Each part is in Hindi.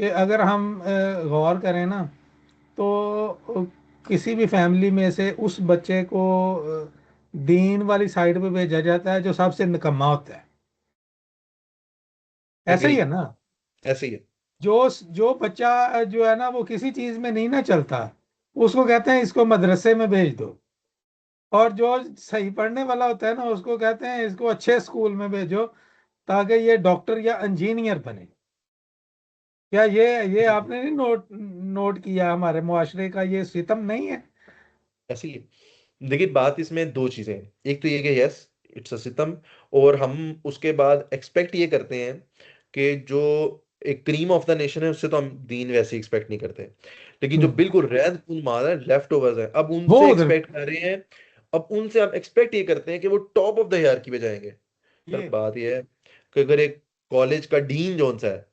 कि अगर हम गौर करें ना, तो किसी भी फैमिली में से उस बच्चे को दीन वाली साइड पे भेजा जाता है जो सबसे निकम्मा होता है। ऐसा ही एग्री। है ना। ऐसे ही है। जो जो बच्चा जो है ना वो किसी चीज में नहीं ना चलता, उसको कहते हैं इसको मदरसे में भेज दो। और जो सही पढ़ने वाला होता है ना उसको कहते हैं इसको अच्छे स्कूल में भेजो ताकि ये डॉक्टर या इंजीनियर बने। क्या ये आपने नहीं नोट नोट किया, हमारे मुआशरे का ये सितम नहीं है? ऐसे ही है। देखिए बात इसमें दो चीजें हैं। एक तो ये कि यस, इट्स अ सितम। और हम उसके बाद एक्सपेक्ट ये करते हैं कि जो एक क्रीम ऑफ द नेशन है उससे तो हम दीन वैसे एक्सपेक्ट नहीं करते। लेकिन जो हम्म। बिल्कुल रैद खून मार है, लेफ्ट ओवर्स है, अब वो उनसे उधर एक्सपेक्ट कर रहे हैं। अब उनसे हम एक्सपेक्ट ये करते हैं कि वो टॉप ऑफ द हायरार्की पे जाएंगे। यार ये बात ये है कि अगर एक कॉलेज का डीन जोन सा है,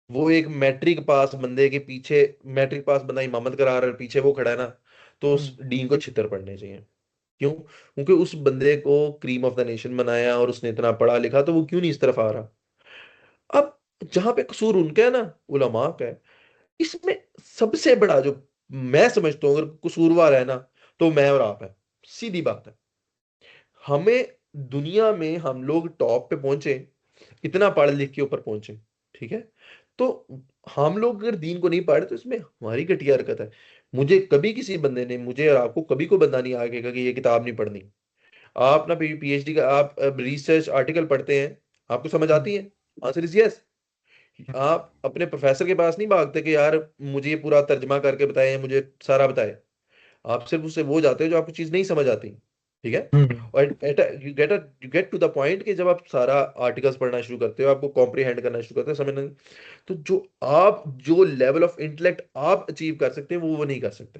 वो एक मैट्रिक पास बंदे के पीछे, मैट्रिक पास बंदा इमामत करा रहा है पीछे वो खड़ा है ना, तो उस हम्म। डीन को छितर पड़ने चाहिए। क्यों? क्योंकि उस बंदे को क्रीम ऑफ द नेशन बनाया और उसने इतना पढ़ा लिखा, तो वो क्यों नहीं इस तरफ आ रहा? अब जहां पे कसूर उनका है ना, उलमा का है इसमें। सबसे बड़ा जो मैं समझता हूँ, अगर कसूरवार है ना, तो मैं और आप है। सीधी बात है। हमें दुनिया में हम लोग टॉप पे पहुंचे, इतना पढ़ लिख के ऊपर पहुंचे, ठीक है। तो हम लोग अगर दीन को नहीं पढ़े तो इसमें हमारी घटिया हरकत है। मुझे कभी किसी बंदे ने, मुझे और आपको कभी को बंदा नहीं आगे कि ये किताब नहीं पढ़नी। आप ना पीएचडी का आप रिसर्च आर्टिकल पढ़ते हैं, आपको समझ हम्म। आती है? Answer is yes. आप अपने प्रोफेसर के पास नहीं भागते कि यार मुझे ये पूरा तर्जमा करके बताए, मुझे सारा बताए। आप सिर्फ उससे वो जाते हो जो आपको चीज नहीं समझ आती, ठीक है। हम्म। और you get to the point कि जब आप सारा आर्टिकल्स पढ़ना शुरू करते हो, आपको कॉम्प्रिहेंड करना शुरू करते हो, समझना, तो जो लेवल ऑफ इंटेलेक्ट आप अचीव कर सकते हैं वो नहीं कर सकते,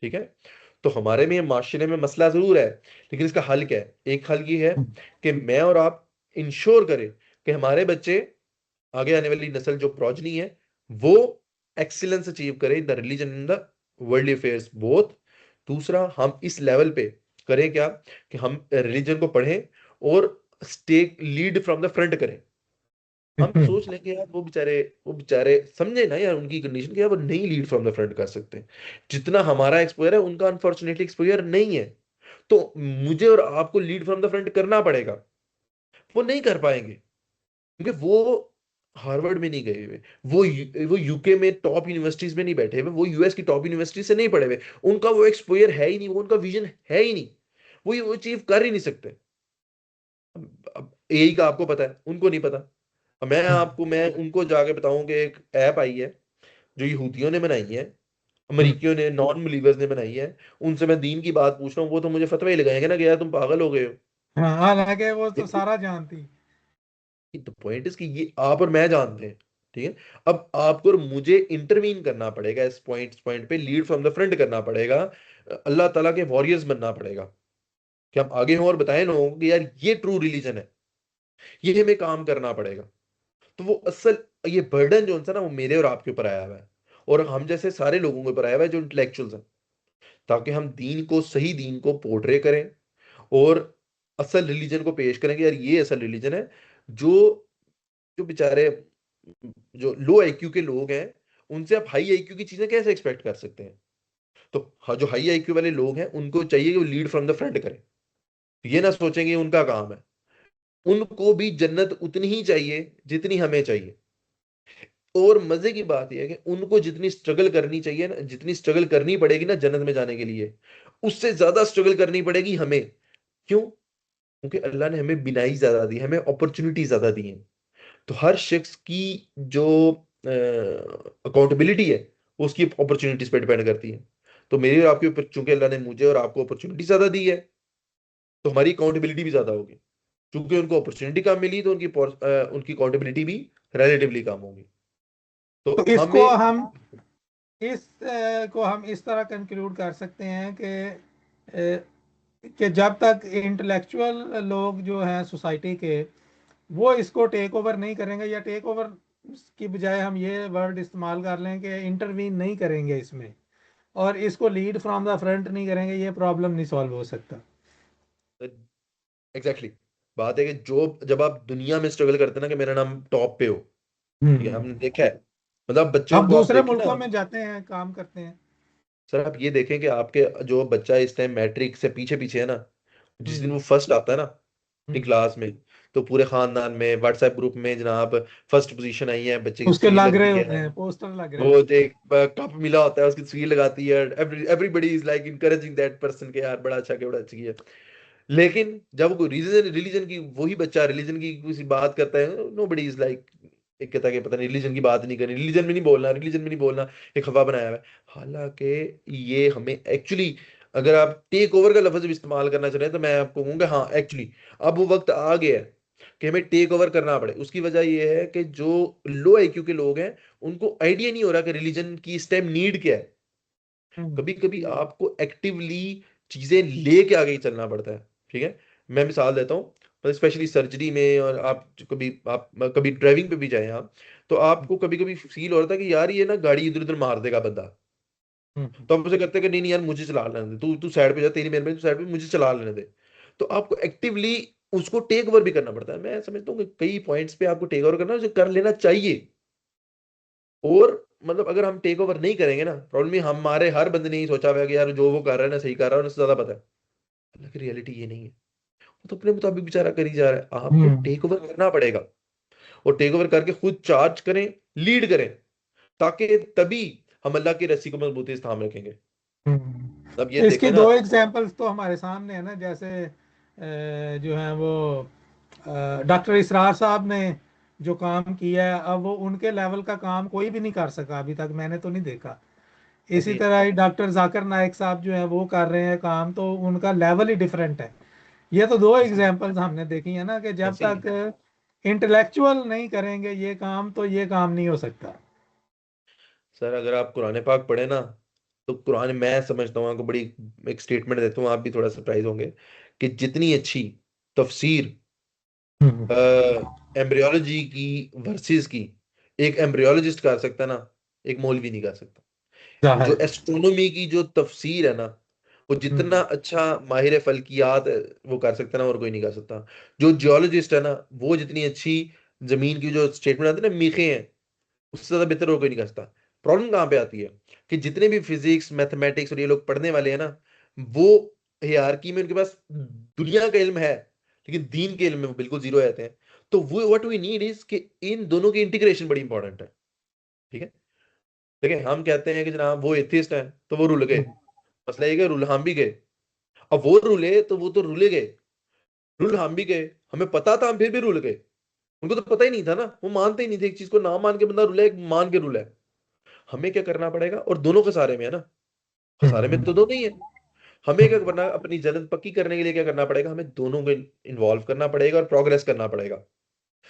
ठीक है। तो हमारे में माशरे में मसला जरूर है, लेकिन इसका हल क्या है? एक हल ये है कि मैं और आप इंश्योर करें कि हमारे बच्चे, आगे आने वाली नस्ल जो प्रोजनी है, वो एक्सीलेंस अचीव करे in the religion, in the world affairs both. दूसरा, हम इस लेवल पे करें क्या कि हम रिलीजन को पढ़ें और stake lead from the front करें। हम हम्म। सोच लेंगे यार वो बेचारे समझे ना यार उनकी कंडीशन, कि यार वो नहीं लीड फ्रॉम द फ्रंट कर सकते। जितना हमारा एक्सपोजर है उनका अनफॉर्चुनेटली एक्सपोजर नहीं है। तो मुझे और आपको लीड फ्रॉम द फ्रंट करना पड़ेगा। वो नहीं कर पाएंगे क्योंकि वो हार्वर्ड में नहीं गए हुए, वो यूके में टॉप यूनिवर्सिटीज में नहीं बैठे हुए, वो यूएस की टॉप यूनिवर्सिटी से नहीं पढ़े हुए। उनका वो एक्सपोजर है ही नहीं, वो उनका विजन है ही नहीं। वो अचीव कर ही नहीं सकते। अब यही का आपको पता है, उनको नहीं पता। अब मैं उनको जाके बताऊं कि एक ऐप आई है जो यहूदियों ने बनाई है, हम्म। अमेरिकियों ने, नॉन बिलीवर्स ने बनाई है, उनसे मैं दीन की बात पूछ रहा हूँ, वो तो मुझे फतवा ही लगाएंगे ना कि यार तुम पागल हो गए हो। हाँ, हालांकि वो तो सारा जानती। तो पॉइंट इज कि ये आप और मैं जानते हैं, ठीक है। अब आपको और मुझे इंटरवीन करना पड़ेगा, इस पॉइंट पे लीड फ्रॉम द फ्रंट करना पड़ेगा। अल्लाह ताला के वॉरियर्स बनना पड़ेगा कि हम आगे हों और बताएं लोगों को कि यार ये ट्रू रिलीजन है। ये हमें काम करना पड़ेगा। तो वो असल ये बर्डन जो है ना, वो मेरे और आपके ऊपर आया हुआ है, और हम जैसे सारे लोगों के ऊपर आया हुआ है जो इंटेलेक्चुअल्स हैं, ताकि हम दीन को, सही दीन को पोर्ट्रे करें और असल रिलीजन को पेश करें कि यार ये असल रिलीजन है। जो जो बेचारे जो लो आईक्यू के लोग हैं, उनसे आप हाई आईक्यू की चीजें कैसे एक्सपेक्ट कर सकते हैं? तो जो हाई आईक्यू वाले लोग हैं उनको चाहिए कि वो लीड फ्रॉम द फ्रंट करें। ये ना सोचेंगे उनका काम है। उनको भी जन्नत उतनी ही चाहिए जितनी हमें चाहिए। और मजे की बात यह है कि उनको जितनी स्ट्रगल करनी चाहिए ना, जितनी स्ट्रगल करनी पड़ेगी ना जन्नत में जाने के लिए, उससे ज्यादा स्ट्रगल करनी पड़ेगी हमें। क्यों? क्योंकि अल्लाह ने हमें बिनाई ज्यादा दी, हमें अपॉर्चुनिटी ज्यादा दी है। तो हर शख्स की जो अकाउंटेबिलिटी है वो उसकी अपॉर्चुनिटीज पे डिपेंड करती है। तो मेरी और आपके ऊपर चूंकि अल्लाह ने मुझे और आपको अपॉर्चुनिटी ज्यादा दी है, तो हमारी अकाउंटेबिलिटी भी ज्यादा होगी। क्योंकि उनको अपॉर्चुनिटी कम मिली तो उनकी अकाउंटेबिलिटी भी रिलेटिवली कम होगी। तो तो हमें को हम इस तरह कंक्लूड कर सकते हैं कि जब तक इंटेलेक्चुअल लोग जो हैं सोसाइटी के वो इसको टेक ओवर नहीं करेंगे, या टेक ओवर की बजाय हम ये वर्ड इस्तेमाल कर लें कि इंटरवीन नहीं करेंगे इसमें, और इसको लीड फ्रॉम द फ्रंट नहीं करेंगे, ये प्रॉब्लम नहीं सॉल्व हो सकता। एग्जैक्टली exactly, बात है कि जो जब आप दुनिया में स्ट्रगल करते हैं ना कि मेरा नाम टॉप पे हो, ठीक है, हम्म। हमने देखा है मतलब बच्चों अब को आप दूसरे देखें ना। मुल्कों में जाते हैं, काम करते हैं। सर आप ये देखें कि आपके जो बच्चा इस टाइम मैट्रिक से पीछे पीछे है ना, जिस दिन हम्म। वो फर्स्ट आता है ना अपनी हम्म। क्लास में, तो पूरे खानदान में व्हाट्सएप ग्रुप में जनाब फर्स्ट पोजीशन आई है, बच्चे की उसके तस्वीर लग लग रहे रही होते है। हैं, पोस्टर लग रहे वो होते एक कप मिला होता है, उसकी तस्वीर लगाती है, everybody is like encouraging that person के यार बड़ा अच्छा किया, बड़ा अच्छा किया। लेकिन जब कोई रिलीजन रिलीजन की, वही बच्चा रिलीजन की किसी बात करता है, नो बडी इज लाइक, एक कहता है कि पता नहीं रिलीजन की बात नहीं करनी, रिलीजन में नहीं बोलना, रिलीजन में नहीं बोलना, एक खफा बनाया हुआ है। हालांकि ये हमें एक्चुअली, अगर आप टेक ओवर का लफ्ज भी इस्तेमाल करना चाह रहे हैं तो मैं आपको कहूंगा हाँ एक्चुअली अब वो वक्त आ गया है कि हमें टेक ओवर करना पड़े। उसकी वजह ये है कि जो लो आईक्यू के लोग हैं उनको आइडिया नहीं हो रहा कि रिलीजन की इस टाइम नीड क्या है। हैं। कभी कभी आपको एक्टिवली चीजें लेके आगे ही चलना पड़ता है। ठीक है, मैं मिसाल देता हूँ, स्पेशली सर्जरी में, और आप कभी ड्राइविंग पे भी जाए आप, तो आपको कभी कभी फील हो रहा था कि यार ये ना गाड़ी इधर उधर मार देगा बंदा, हम्म। तो आप उसे कहते हैं कि नहीं नहीं यार मुझे चला लेने दे, तू तू साइड पे जा, तेरी मेहरबानी, तू साइड पे, मुझे चला लेने दे। तो आपको एक्टिवली उसको टेक ओवर भी करना पड़ता है। मैं समझता हूँ कि कई पॉइंट्स पे आपको टेक ओवर करना जो कर लेना चाहिए। और मतलब अगर हम टेक ओवर नहीं करेंगे ना, प्रॉब्लम है हमारे हर बंदे ने ही सोचा हुआ है कि यार जो वो कर रहा है ना सही कर रहा है, उन्हें ज्यादा पता है। हालांकि रियलिटी ये नहीं है, वो तो अपने मुताबिक बेचारा कर ही जा रहा है। आपको हम्म। टेक ओवर करना पड़ेगा, और टेक ओवर करके खुद चार्ज करें, लीड करें, ताकि तभी हम अल्लाह की रस्सी को मजबूती से थाम रखेंगे। अब ये इसके देखें ना। दो एग्जाम्पल्स तो हमारे सामने है ना, जैसे जो है वो डॉक्टर इसरार साहब ने जो काम किया है, अब वो उनके लेवल का काम कोई भी नहीं कर सका अभी तक, मैंने तो नहीं देखा। इसी अगेन, तरह ही डॉक्टर जाकिर नाइक साहब जो है वो कर रहे हैं काम, तो उनका लेवल ही डिफरेंट है। ये तो दो एग्जाम्पल्स हमने देखी है ना, कि जब ऐसे ही है। तक इंटेलेक्चुअल नहीं करेंगे ये काम, तो ये काम नहीं हो सकता। सर अगर आप कुरान पाक पढ़े ना, तो कुरान, मैं समझता हूँ आपको बड़ी एक स्टेटमेंट देता हूँ, आप भी थोड़ा सरप्राइज होंगे कि जितनी अच्छी तफसीर हम्म। एम्ब्रियोलॉजी की वर्सेस की एक एम्ब्रियोलॉजिस्ट कर सकता है ना, एक मौलवी नहीं कर सकता। जो जाहिर है। एस्ट्रोनॉमी की जो तफसीर है ना, वो जितना हम्म। अच्छा माहिर फल्कियात है, वो कर सकता है ना, और कोई नहीं कर सकता। जो जियोलॉजिस्ट है ना, वो जितनी अच्छी जमीन की जो स्टेटमेंट आती है ना, मीखे हैं, उससे ज्यादा बेहतर और कोई नहीं कर सकता। प्रॉब्लम कहाँ पे आती है कि जितने भी फिजिक्स मैथमेटिक्स और ये लोग पढ़ने वाले हैं ना, वो हियरार्की में उनके पास दुनिया का इल्म है, लेकिन दीन के इल्म में वो बिल्कुल जीरो रहते हैं। तो वो व्हाट वी नीड इज कि इन दोनों की इंटीग्रेशन बड़ी इंपॉर्टेंट है। ठीक है, देखिए हम कहते हैं कि जनाब वो एथिस्ट है तो वो रुल गए, हम्म। मसला ये है कि रुल हम भी गए। अब वो रुले तो वो तो रुले गए, रुल हम भी गए, हमें पता था हम फिर भी रुल गए। उनको तो पता ही नहीं था ना, वो मानते ही नहीं थे, एक चीज को ना मान के बंदा रुला है, एक मान के रुला है। हमें क्या करना पड़ेगा, और दोनों खसारे में है ना, खसारे में तो हम्म। दोनों ही है। हमें क्या हम्म। करना, अपनी जन्नत पक्की करने के लिए क्या करना पड़ेगा, हमें दोनों को इन्वॉल्व करना पड़ेगा और प्रोग्रेस करना पड़ेगा।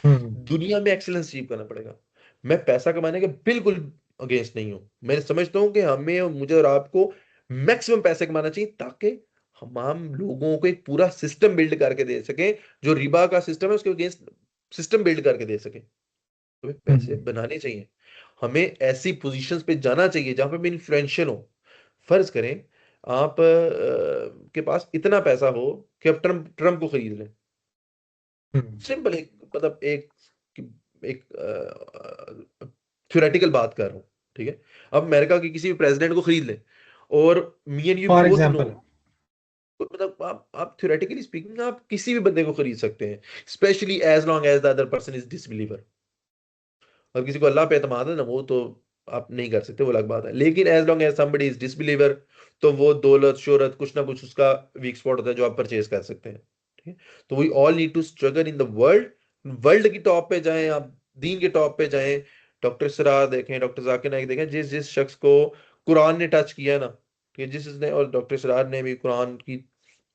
हम्म। दुनिया में एक्सीलेंस अचीव करना पड़ेगा। मैं पैसा कमाने के बिल्कुल अगेंस्ट नहीं हूं। मैं समझता हूं कि हमें और मुझे और आपको मैक्सिमम पैसे कमाना चाहिए, ताकि हम लोगों को एक पूरा सिस्टम बिल्ड करके दे सके, जो रिबा का सिस्टम है उसके अगेंस्ट सिस्टम बिल्ड करके दे सके। हमें पैसे हम्म। बनाने चाहिए, हमें ऐसी पोजीशंस पे जाना चाहिए जहां पे हम इन्फ्लुएंशियल हो। फर्ज करें आप के पास इतना पैसा हो कि आप ट्रम्प ट्रम्प को खरीद लें। हम्म। सिंपल, एक मतलब एक थ्योरेटिकल बात कर रहा हूँ। ठीक है, अब अमेरिका के किसी भी प्रेसिडेंट को खरीद लें, और me and you for both know, example. मतलब आप थ्योरेटिकली स्पीकिंग आप किसी भी बंदे को खरीद सकते हैं, specially as long as the other person is disbeliever. और किसी को अल्लाह पे एतमाद है ना, वो तो आप नहीं कर सकते, वो अलग बात है। लेकिन as long as somebody is disbeliever, तो वो दौलत शोहरत कुछ ना कुछ उसका वीक स्पॉट होता है जो आप परचेज कर सकते हैं। ठीक है, तो we all need to struggle in the world. World की टॉप पे जाएं आप, दीन के टॉप पे जाएं। डॉक्टर सरार देखें, डॉक्टर जाकिर नाइक देखें, जिस जिस शख्स को कुरान ने टच किया ना, ठीक है, जिसने, और डॉक्टर सरार ने भी कुरान की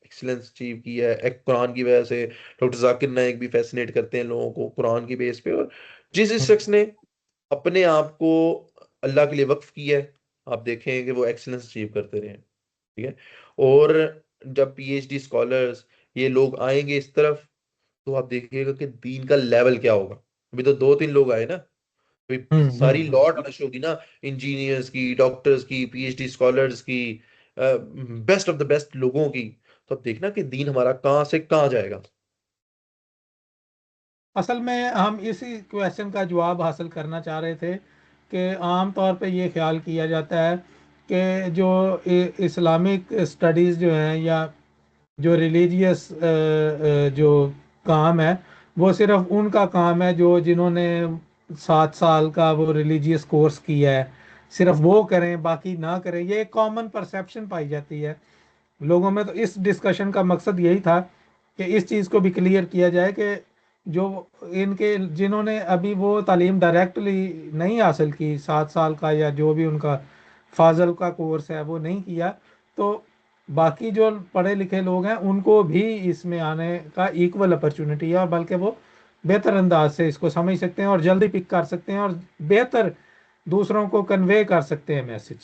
एक्सीलेंस अचीव की है एक कुरान की वजह से। डॉक्टर जाकिर नाइक भी फैसिनेट करते हैं लोगों को कुरान की बेस पे। और जिस जिस शख्स ने अपने आप को अल्लाह के लिए वक्फ किया है, आप देखें कि वो एक्सीलेंस अचीव करते रहे। ठीक है, और जब पीएचडी स्कॉलर्स ये लोग आएंगे इस तरफ, तो आप देखिएगा कि दीन का लेवल क्या होगा। अभी तो दो तीन लोग आए ना, अभी सारी लॉट आना शुरू होगी ना, इंजीनियर्स की, डॉक्टर्स की, पीएचडी स्कॉलर्स की, बेस्ट ऑफ द बेस्ट लोगों की। तो अब देखना कि दीन हमारा कहाँ से कहाँ जाएगा। असल में हम इसी क्वेश्चन का जवाब हासिल करना चाह रहे थे कि आम तौर पे ये ख्याल किया जाता है कि जो इस्लामिक स्टडीज़ जो हैं या जो रिलीजियस जो काम है वो सिर्फ उनका काम है जो जिन्होंने 7 साल का वो रिलीजियस कोर्स किया है, सिर्फ वो करें बाकी ना करें। ये एक कॉमन परसेप्शन पाई जाती है लोगों में। तो इस डिस्कशन का मकसद यही था कि इस चीज़ को भी क्लियर किया जाए कि जो इनके जिन्होंने अभी वो तालीम डायरेक्टली नहीं हासिल की, 7 साल का या जो भी उनका फाजल का कोर्स है वो नहीं किया, तो बाकी जो पढ़े लिखे लोग हैं उनको भी इसमें आने का इक्वल अपॉर्चुनिटी है, और बल्कि वो बेहतर अंदाज से इसको समझ सकते हैं और जल्दी पिक कर सकते हैं और बेहतर दूसरों को कन्वे कर सकते हैं मैसेज।